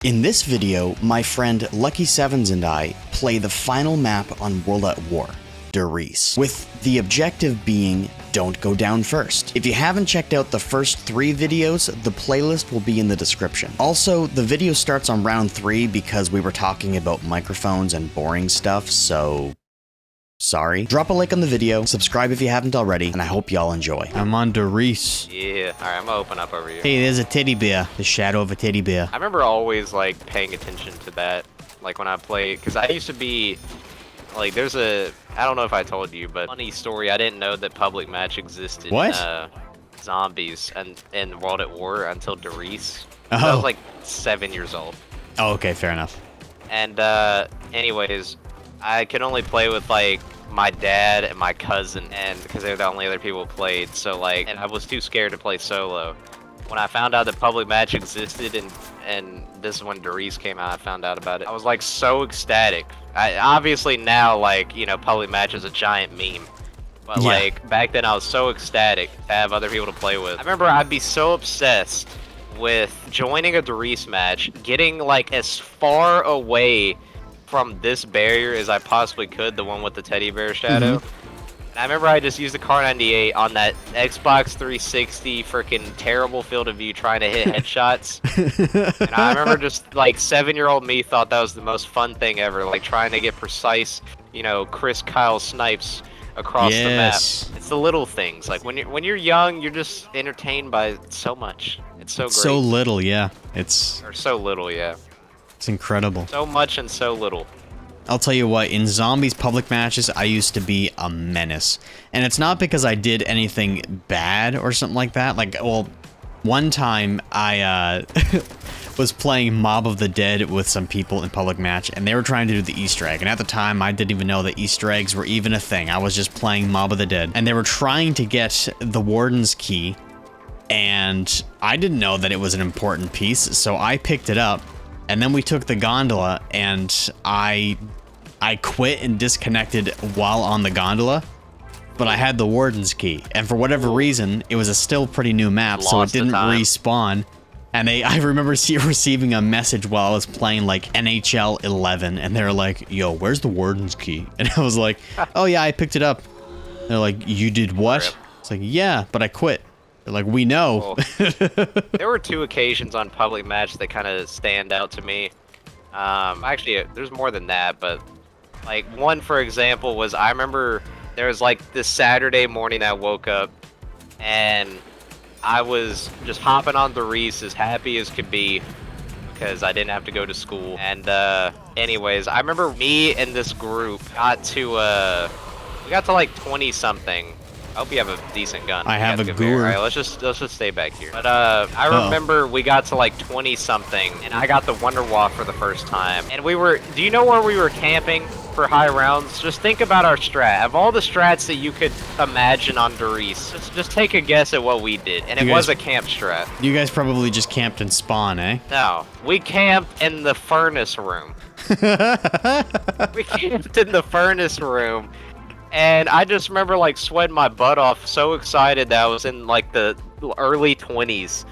In this video, my friend Lucky7s and I play the final map on World at War, RIESE, with the objective being don't go down first. If you haven't checked out the first 3 videos, the playlist will be in the description. Also, the video starts on round 3 because we were talking about microphones and boring stuff, so sorry. Drop a like on the video, subscribe if you haven't already, and I hope y'all enjoy. I'm on RIESE. Yeah, alright, I'm gonna open up over here. Hey, there's a teddy bear. The shadow of a teddy bear. I remember always, like, paying attention to that, like, when I played, because I used to be, like, there's a, I don't know if I told you, but funny story, I didn't know that public match existed. What? Zombies and in World at War until RIESE. Oh. I was, like, 7 years old. Oh, okay, fair enough. And, anyways, I could only play with, like, my dad and my cousin, and because they're the only other people who played, so, like, and I was too scared to play solo. When I found out that public match existed, and this is when RIESE came out, I found out about it. I was, like, so ecstatic. Obviously now, like, you know, public match is a giant meme. But, yeah. like, back then I was so ecstatic to have other people to play with. I remember I'd be so obsessed with joining a RIESE match, getting, like, as far away from this barrier as I possibly could, the one with the teddy bear shadow. And I remember I just used the Car 98 on that Xbox 360 freaking terrible field of view trying to hit headshots. And I remember just like 7-year-old me thought that was the most fun thing ever, like trying to get precise, you know, Chris Kyle snipes across the map. It's the little things. Like when you're young, you're just entertained by so much. It's so great. So little, yeah. Or so little, yeah. It's incredible. So much and so little. I'll tell you what, in zombies public matches, I used to be a menace. And it's not because I did anything bad or something like that. Like, well, one time I was playing Mob of the Dead with some people in public match, and they were trying to do the Easter egg. And at the time, I didn't even know that Easter eggs were even a thing. I was just playing Mob of the Dead. And they were trying to get the Warden's key, and I didn't know that it was an important piece, so I picked it up. And then we took the gondola, and I quit and disconnected while on the gondola, but I had the Warden's key. And for whatever reason, it was a still pretty new map, so it didn't respawn. And I remember receiving a message while I was playing like NHL 11, and they were like, yo, where's the Warden's key? And I was like, oh yeah, I picked it up. They're like, you did what? It's like, yeah, but I quit. They're like, we know. There were 2 occasions on public match that kind of stand out to me. Actually, there's more than that, but like one, for example, was I remember there was like this Saturday morning I woke up and I was just hopping on the RIESE as happy as could be because I didn't have to go to school. And anyways, I remember me and this group got to like 20 something. I hope you have a decent gun. I have a Gur. Alright, let's just stay back here. But I remember we got to like 20 something, and I got the Wonderwall for the first time. And we were, do you know where we were camping for high rounds? Just think about our strat. Of all the strats that you could imagine on RIESE, just take a guess at what we did. And it was a camp strat. You guys probably just camped in spawn, eh? No, we camped in the furnace room. We camped in the furnace room. And I just remember like sweating my butt off, so excited that I was in like the early 20s.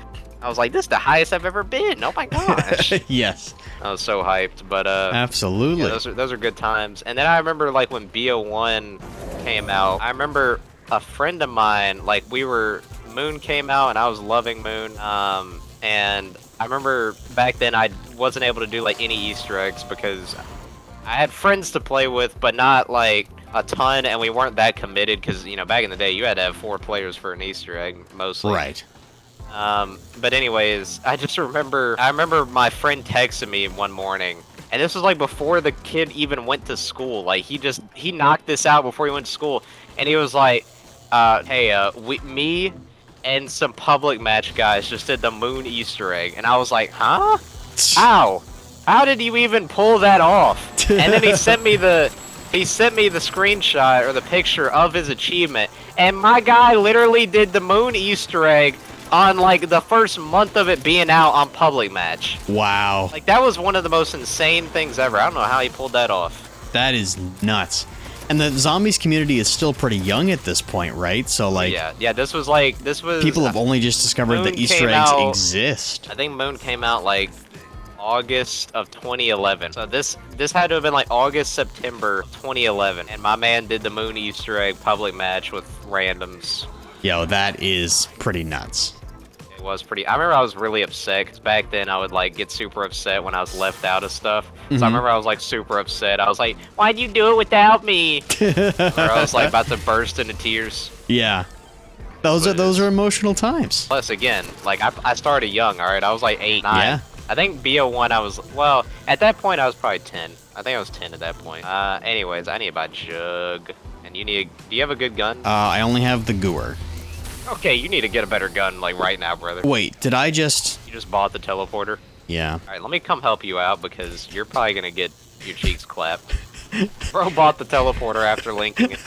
I was like, this is the highest I've ever been. Oh my gosh. Yes. I was so hyped, but absolutely. Yeah, those are good times. And then I remember like when BO1 came out, I remember a friend of mine, like Moon came out and I was loving Moon. And I remember back then I wasn't able to do like any Easter eggs because I had friends to play with, but not like a ton, and we weren't that committed because, you know, back in the day you had to have 4 players for an Easter egg mostly. Right. But anyways, I remember my friend texted me one morning, and this was like before the kid even went to school. Like he knocked this out before he went to school, and he was like, hey, me and some public match guys just did the Moon Easter egg. And I was like, huh? How did you even pull that off? And then he sent me the screenshot or the picture of his achievement, and my guy literally did the Moon Easter egg on like the first month of it being out on public match. Wow. Like that was one of the most insane things ever. I don't know how he pulled that off. That is nuts. And the zombies community is still pretty young at this point, right? So like, yeah, this was people have only just discovered that Easter eggs exist. I think Moon came out like August of 2011. So this had to have been like August, September of 2011. And my man did the Moon Easter egg public match with randoms. Yo, that is pretty nuts. It was pretty. I remember I was really upset because back then I would like get super upset when I was left out of stuff. So I remember I was like super upset. I was like, "Why'd you do it without me?" Or I was like about to burst into tears. Yeah. Those are emotional times. Plus, again, like I started young. All right, I was like 8, 9. Yeah. I think BO1 I was, well, at that point I was probably 10. I think I was 10 at that point. Anyways, I need to buy Jug. And do you have a good gun? I only have the Goer. Okay, you need to get a better gun, like, right now, brother. Wait, did I just... You just bought the teleporter? Yeah. Alright, let me come help you out, because you're probably gonna get your cheeks clapped. Bro bought the teleporter after linking it.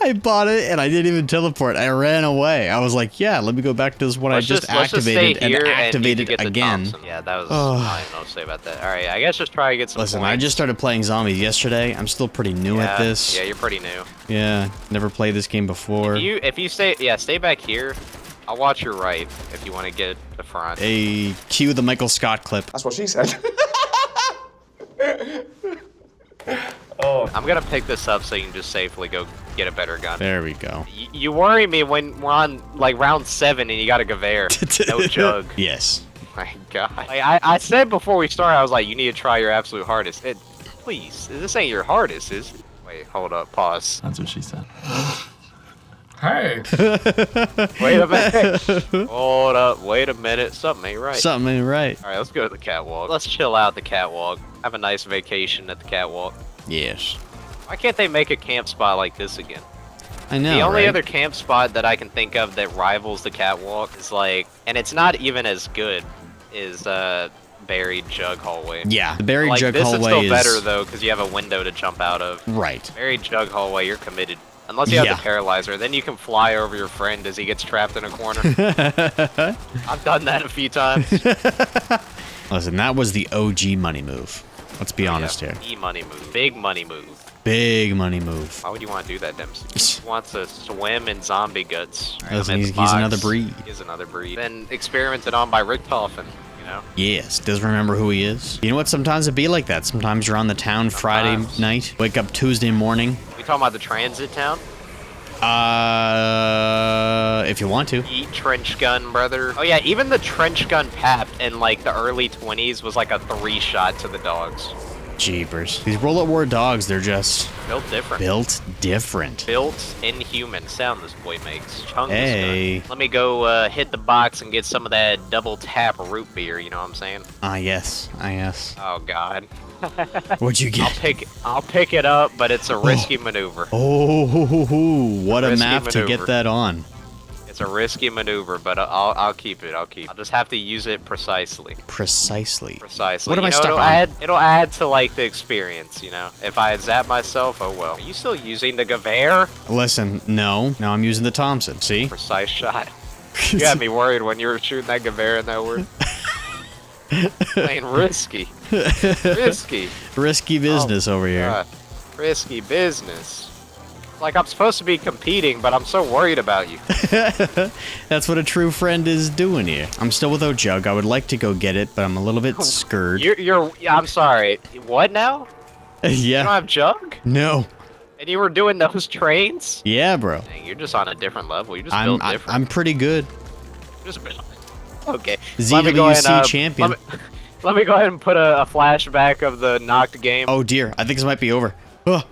I bought it and I didn't even teleport. I ran away. I was like, yeah, let me go back to this one I just activated and activate it again. Yeah, that was all I have to say about that. Alright, I guess just try to get some Listen, points. I just started playing zombies yesterday. I'm still pretty new at this. Yeah, you're pretty new. Yeah, never played this game before. If you stay back here. I'll watch your right if you want to get the front. A cue the Michael Scott clip. That's what she said. Oh. I'm gonna pick this up so you can just safely go get a better gun. There we go. You worry me when we're on like round 7 and you got a Gewehr. No Jug. Yes. My God. Like, I said before we started, I was like, you need to try your absolute hardest. Please, this ain't your hardest, is it? Wait, hold up, pause. That's what she said. Hey. Wait a minute. Hold up, wait a minute. Something ain't right. Something ain't right. Alright, let's go to the catwalk. Let's chill out the catwalk. Have a nice vacation at the catwalk. Yes. Why can't they make a camp spot like this again? I know, The only right? other camp spot that I can think of that rivals the catwalk is like, and it's not even as good, is buried jug hallway. Yeah, the buried like, jug this hallway is still is... better though, because you have a window to jump out of. Right. Buried jug hallway, you're committed. Unless you have Yeah. the paralyzer, then you can fly over your friend as he gets trapped in a corner. I've done that a few times. Listen, that was the OG money move. Let's be honest here. Money move. Big money move. Big money move. Why would you want to do that, Dempsey? He wants to swim in zombie guts. Right, Listen, he's another breed. He's another breed. Been experimented on by Richtofen, you know? Yes, does remember who he is. You know what? Sometimes it'd be like that. Sometimes you're on the town Friday night, wake up Tuesday morning. We talking about the transit town? If you want to. Eat trench gun, brother. Oh yeah, even the trench gun pap in like the early 20s was like a 3-shot to the dogs. Jeepers. These World at War dogs, they're just... Built different. Built different. Built inhuman. Sound this boy makes. Chungus Hey. gun. Let me go hit the box and get some of that double tap root beer, you know what I'm saying? Ah, yes. Ah, yes. Oh god. What'd you get? I'll pick it up, but it's a risky maneuver. Oh, what a Risky map to maneuver. get that on. It's a risky maneuver, but I'll keep it. I'll just have to use it precisely. Precisely. Precisely. What am I You know, stuck on? It'll add to like the experience, you know. If I zap myself, oh well. Are you still using the Gewehr? Listen, no. Now I'm using the Thompson, see? Precise shot. You had me worried when you were shooting that Gewehr in that word. Playing risky. Risky. Risky business over here. God. Risky business. Like I'm supposed to be competing, but I'm so worried about you. That's what a true friend is doing here. I'm still without Jug. I would like to go get it, but I'm a little bit scared. I'm sorry. What now? You don't Yeah. have Jug? No. And you were doing those trains? Yeah, bro. Dang, you're just on a different level. You just built different. I'm pretty good. Just built. Okay. ZWC champion. Let me go ahead and put a flashback of the knocked game. Oh dear, I think this might be over. Oh.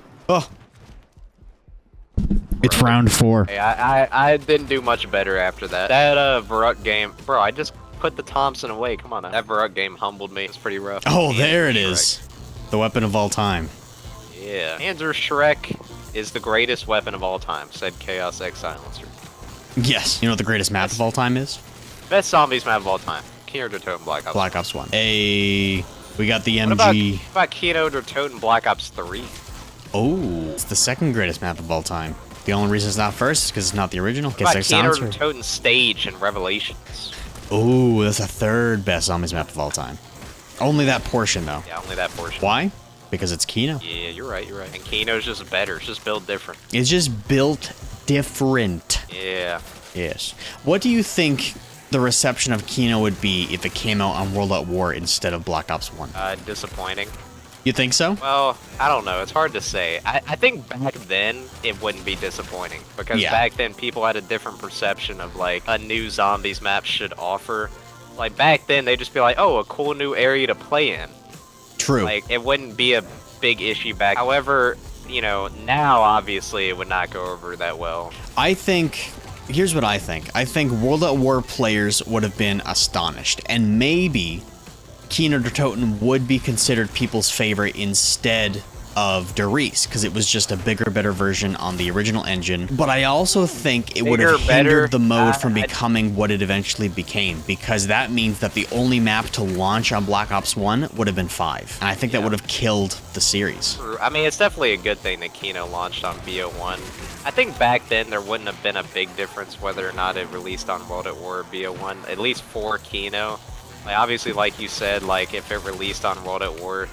It's round 4. Hey, I didn't do much better after that. That Varuk game, bro. I just put the Thompson away. Come on, now. That Varuk game humbled me. It's pretty rough. Oh, there it Shrek. is. The weapon of all time. Yeah. Panzer Shrek is the greatest weapon of all time, said Chaos X Silencer. Yes. You know what the greatest map of all time is? Best zombies map of all time. Kino der Toten Black Ops. Black Ops 1. We got the What MG. about Kino der Toten Black Ops 3? Oh, it's the second greatest map of all time. The only reason it's not first is because it's not the original. What about Gets Kino silencer. der Toten Stage and Revelations? Oh, that's the third best zombies map of all time. Only that portion though. Yeah, only that portion. Why? Because it's Kino. Yeah, you're right, you're right. And Kino's just better. It's just built different. It's just built different. Yeah. Yes. What do you think the reception of Kino would be if it came out on World at War instead of Black Ops 1? Disappointing. You think so? Well, I don't know. It's hard to say. I think back then it wouldn't be disappointing because Yeah. back then people had a different perception of like a new zombies map should offer. Like back then they'd just be like, oh, a cool new area to play in. True. Like it wouldn't be a big issue back. However, you know, now obviously it would not go over that well. I think, here's what I think. I think World at War players would have been astonished, and maybe Kino der Toten would be considered people's favorite instead of Der Riese, because it was just a bigger, better version on the original engine. But I also think it would have Bigger, better? hindered the mode from becoming what it eventually became, because that means that the only map to launch on Black Ops 1 would have been 5. And I think that would have killed the series. I mean, it's definitely a good thing that Kino launched on BO1. I think back then there wouldn't have been a big difference whether or not it released on World at War or BO1, at least for Kino. Like, obviously, like you said, like if it released on World at War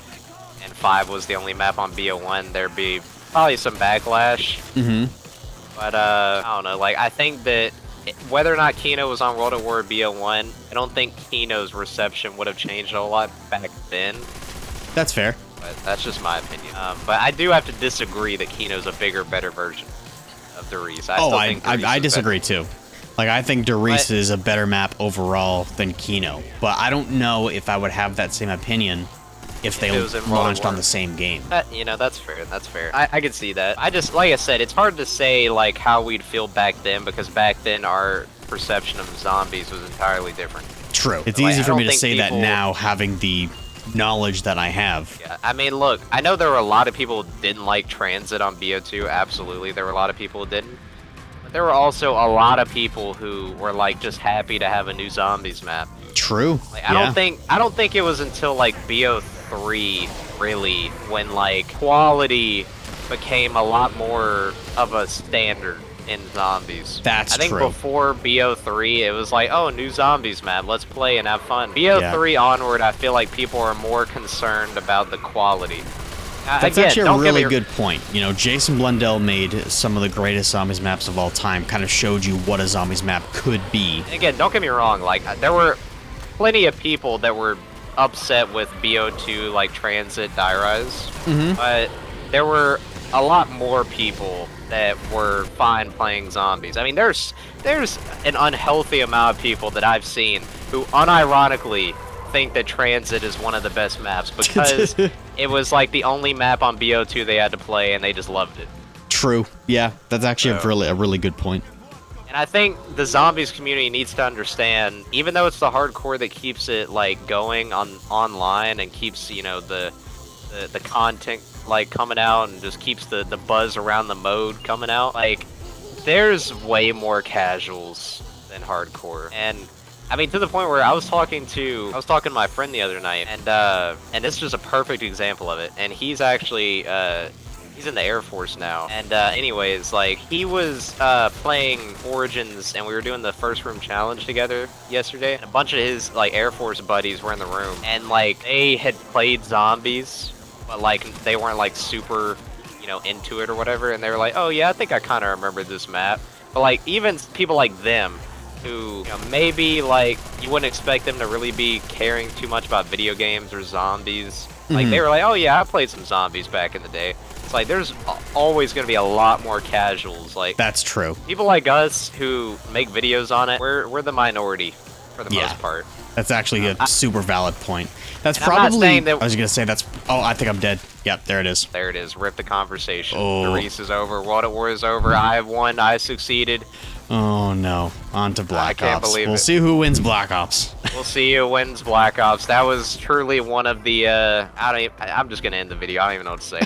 and 5 was the only map on BO1, there'd be probably some backlash. But I don't know, like I think that whether or not Kino was on World at War or BO1, I don't think Kino's reception would have changed a lot back then. That's fair. But that's just my opinion. But I do have to disagree that Kino's a bigger, better version of Der Riese. I disagree too. Like, I think Der Riese is a better map overall than Kino, but I don't know if I would have that same opinion if they launched on the same game. You know, that's fair. That's fair. I could see that. I just, like I said, it's hard to say like how we'd feel back then because back then our perception of zombies was entirely different. True. It's Like, easy I for don't me to think say that people- now, having the knowledge that I have. Yeah, I mean, look, I know there were a lot of people who didn't like Transit on BO2. Absolutely, there were a lot of people who didn't. But there were also a lot of people who were like just happy to have a new zombies map. True. Like, yeah. I don't think it was until like BO3 really when like quality became a lot more of a standard in zombies. That's I think true. before BO3 it was like, oh, new zombies map, let's play and have fun. BO3 onward, I feel like people are more concerned about the quality. That's Again, actually a don't get really me- good point. You know, Jason Blundell made some of the greatest zombies maps of all time, kind of showed you what a zombies map could be. Again, don't get me wrong, like there were plenty of people that were upset with BO2 like Transit Die Rise, but there were a lot more people that were fine playing zombies. I mean, there's an unhealthy amount of people that I've seen who unironically think that Transit is one of the best maps because it was like the only map on BO2 they had to play and they just loved it. True. Yeah, that's actually a really good point. And I think the zombies community needs to understand, even though it's the hardcore that keeps it like going on online and keeps, you know, the content like coming out and just keeps the buzz around the mode coming out, like there's way more casuals than hardcore. And I mean, to the point where I was talking to my friend the other night, and this is just a perfect example of it. And he's actually he's in the Air Force now. And anyways, like he was playing Origins, and we were doing the first room challenge together yesterday. And a bunch of his like Air Force buddies were in the room, and like they had played zombies, but like they weren't like super, you know, into it or whatever. And they were like, oh yeah, I think I kind of remember this map. But like even people like them, who, you know, maybe like you wouldn't expect them to really be caring too much about video games or zombies. Like they were like, oh yeah, I played some zombies back in the day. It's like there's always going to be a lot more casuals. Like That's true. people like us who make videos on it, we're the minority for the most part. That's actually a super valid point. That's And I'm not probably. saying that- I was gonna say that's. Oh, I think I'm dead. Yep, there it is. There it is. Rip the conversation. Oh. The race is over. World at War is over. I have won. I succeeded. Oh no, on to Black can't Ops. believe We'll it. see who wins Black Ops. We'll see who wins Black Ops. That was truly one of the. I'm just gonna end the video. I don't even know what to say.